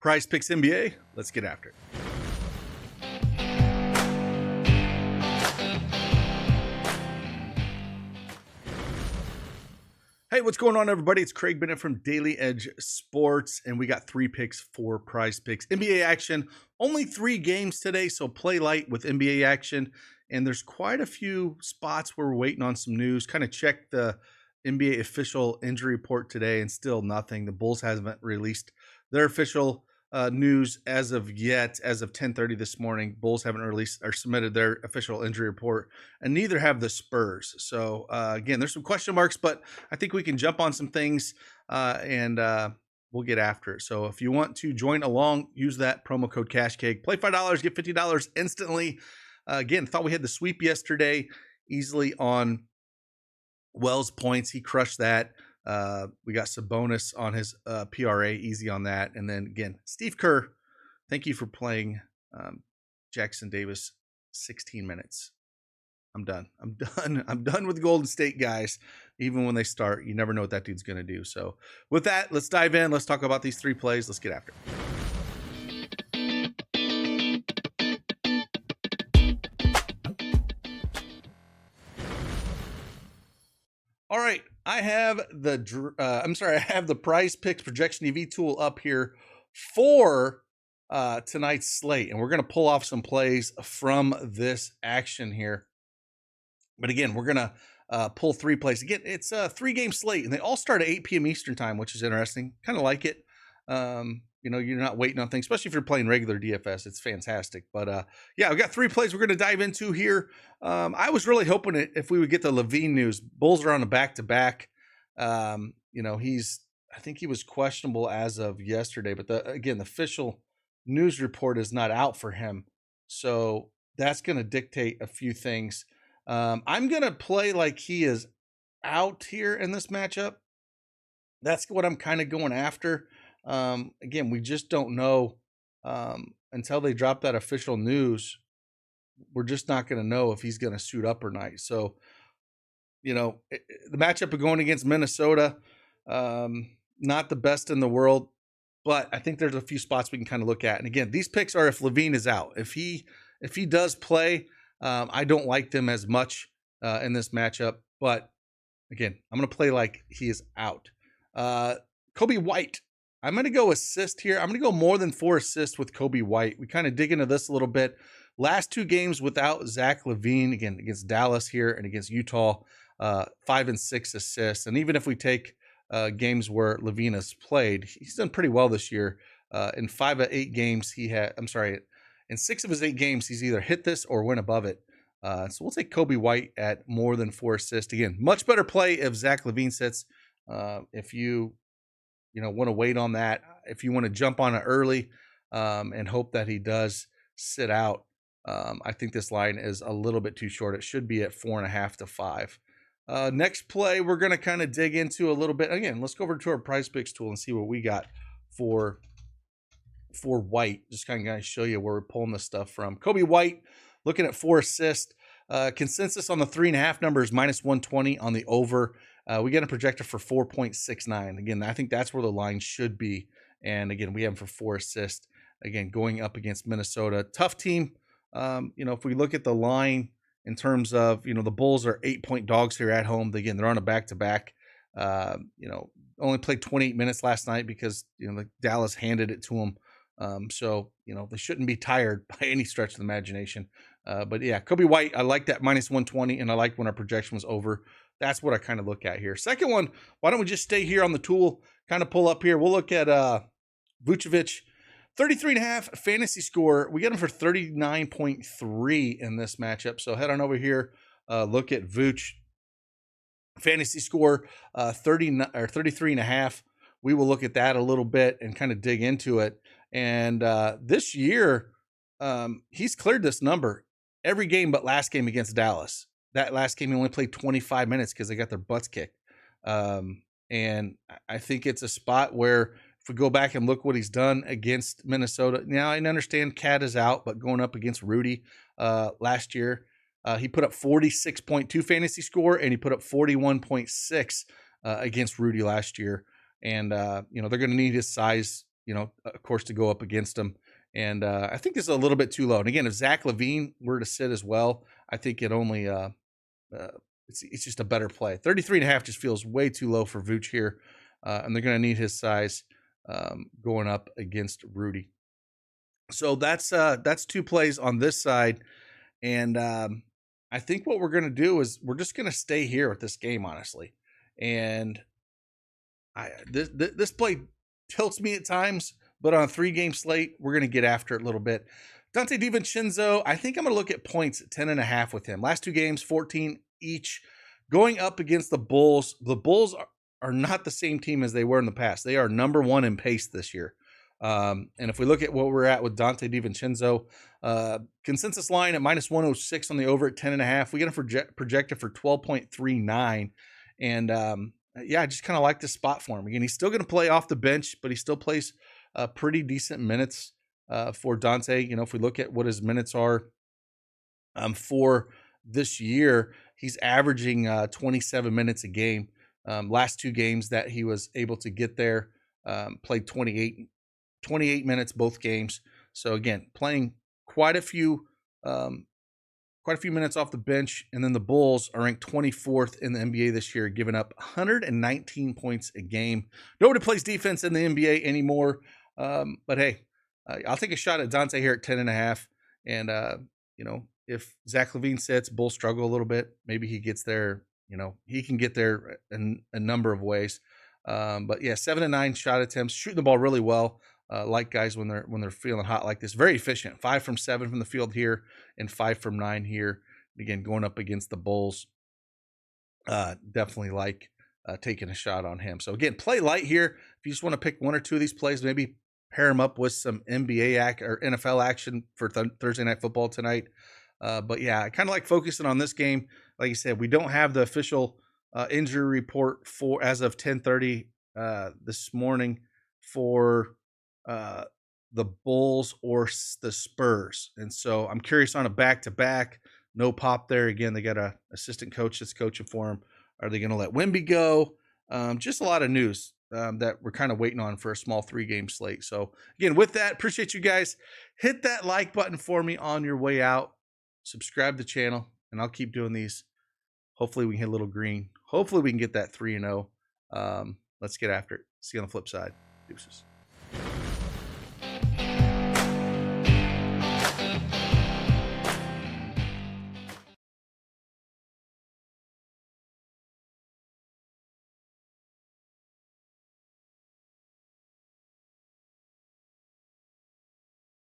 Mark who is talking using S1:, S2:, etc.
S1: PrizePicks NBA, let's get after it. Hey, what's going on, everybody? It's Craig Bennett from Daily Edge Sports, and we got 3 picks for PrizePicks. NBA action, only 3 games today, so play light with NBA action. And there's quite a few spots where we're waiting on some news. Kind of checked the NBA official injury report today, and still nothing. The Bulls haven't released their official news as of yet. As of 10:30 this morning, Bulls haven't released or submitted their official injury report, and neither have the Spurs. So again, there's some question marks, but I think we can jump on some things and we'll get after it. So if you want to join along, use that promo code CashKeg. Play $5, get $50 instantly. Again, thought we had the sweep yesterday easily on Wells points. He crushed that. We got Sabonis on his PRA, easy on that. And then again, Steve Kerr, thank you for playing Jackson Davis 16 minutes. I'm done. I'm done with the Golden State guys. Even when they start, you never know what that dude's going to do. So with that, let's dive in. Let's talk about these 3 plays. Let's get after it. All right, I have the PrizePicks projection EV tool up here for tonight's slate, and we're going to pull off some plays from this action here. But again, we're going to pull 3 plays. Again, it's a 3-game slate, and they all start at 8 p.m. Eastern time, which is interesting. Kind of like it. You're not waiting on things, especially if you're playing regular DFS. It's fantastic. But yeah, we've got 3 plays we're going to dive into here. I was really hoping if we would get the Levine news. Bulls are on a back-to-back. I think he was questionable as of yesterday. But the official news report is not out for him. So that's going to dictate a few things. I'm going to play like he is out here in this matchup. That's what I'm kind of going after. Again, we just don't know until they drop that official news. We're just not going to know if he's going to suit up or not. So, the matchup of going against Minnesota, not the best in the world, but I think there's a few spots we can kind of look at. And again, these picks are if Levine is out. If he does play, I don't like them as much in this matchup. But again, I'm going to play like he is out. Coby White. I'm going to go assist here. I'm going to go more than 4 assists with Coby White. We kind of dig into this a little bit. Last 2 games without Zach LaVine, again, against Dallas here and against Utah, 5 and 6 assists. And even if we take games where LaVine has played, he's done pretty well this year. In 5 of 8 games, in 6 of his 8 games, he's either hit this or went above it. So we'll take Coby White at more than 4 assists. Again, much better play if Zach LaVine sits. If you want to wait on that, if you want to jump on it early and hope that he does sit out, I think this line is a little bit too short. It should be at 4.5 to 5. Next play, we're going to kind of dig into a little bit. Again, let's go over to our PrizePicks tool and see what we got for White. Just kind of show you where we're pulling this stuff from. Coby White, looking at 4 assists. Consensus on the 3.5 number is -120 on the over. We get a projector for 4.69. Again, I think that's where the line should be. And again, we have him for 4 assists. Again, going up against Minnesota. Tough team. If we look at the line in terms of, the Bulls are 8-point dogs here at home. Again, they're on a back-to-back. Only played 28 minutes last night because, Dallas handed it to them. So they shouldn't be tired by any stretch of the imagination. But yeah, Coby White, I like that -120, and I like when our projection was over. That's what I kind of look at here. Second one, why don't we just stay here on the tool, kind of pull up here. We'll look at Vucevic, 33.5 fantasy score. We get him for 39.3 in this matchup. So head on over here, look at Vuce. Fantasy score 33.5. We will look at that a little bit and kind of dig into it. And this year, he's cleared this number every game but last game against Dallas. That last game, he only played 25 minutes because they got their butts kicked. And I think it's a spot where if we go back and look what he's done against Minnesota, now I understand Cat is out, but going up against Rudy last year, he put up 46.2 fantasy score, and he put up 41.6 against Rudy last year. And, they're going to need his size of course, to go up against him. And I think this is a little bit too low. And again, if Zach LaVine were to sit as well, I think it only it's just a better play. 33.5 just feels way too low for Vooch here, and they're going to need his size going up against Rudy. So that's 2 plays on this side, and I think what we're going to do is we're just going to stay here with this game, honestly. And this play tilts me at times, but on a 3-game slate, we're going to get after it a little bit. Donte DiVincenzo, I think I'm going to look at points at 10.5 with him. Last 2 games, 14 each. Going up against the Bulls. The Bulls are not the same team as they were in the past. They are number 1 in pace this year. And if we look at what we're at with Donte DiVincenzo, consensus line at -106 on the over at 10.5. We got him projected for 12.39. And I just kind of like this spot for him. Again, he's still going to play off the bench, but he still plays pretty decent minutes for Donte. If we look at what his minutes are for this year, he's averaging 27 minutes a game. Last 2 games that he was able to get there, played 28 minutes both games. So again, playing quite a few minutes off the bench. And then the Bulls are ranked 24th in the NBA this year, giving up 119 points a game. Nobody plays defense in the NBA anymore. But hey, I'll take a shot at Donte here at 10.5. And if Zach LaVine sits, Bulls struggle a little bit. Maybe he gets there. He can get there in a number of ways. But yeah, 7 to 9 shot attempts, shooting the ball really well. Like guys when they're feeling hot like this, very efficient. 5 from 7 from the field here, and 5 from 9 here. Again, going up against the Bulls, definitely like taking a shot on him. So again, play light here. If you just want to pick 1 or 2 of these plays, maybe pair them up with some NBA or NFL action for Thursday Night Football tonight. But yeah, I kind of like focusing on this game. Like I said, we don't have the official injury report for as of 10:30 this morning for the Bulls or the Spurs. And so I'm curious on a back-to-back. No Pop there. Again, they got a assistant coach that's coaching for him. Are they going to let Wemby go? Just a lot of news that we're kind of waiting on for a small 3-game slate. So again, with that, appreciate you guys. Hit that like button for me on your way out. Subscribe to the channel, and I'll keep doing these. Hopefully we can hit a little green. Hopefully we can get that 3-0. Let's get after it. See you on the flip side. Deuces.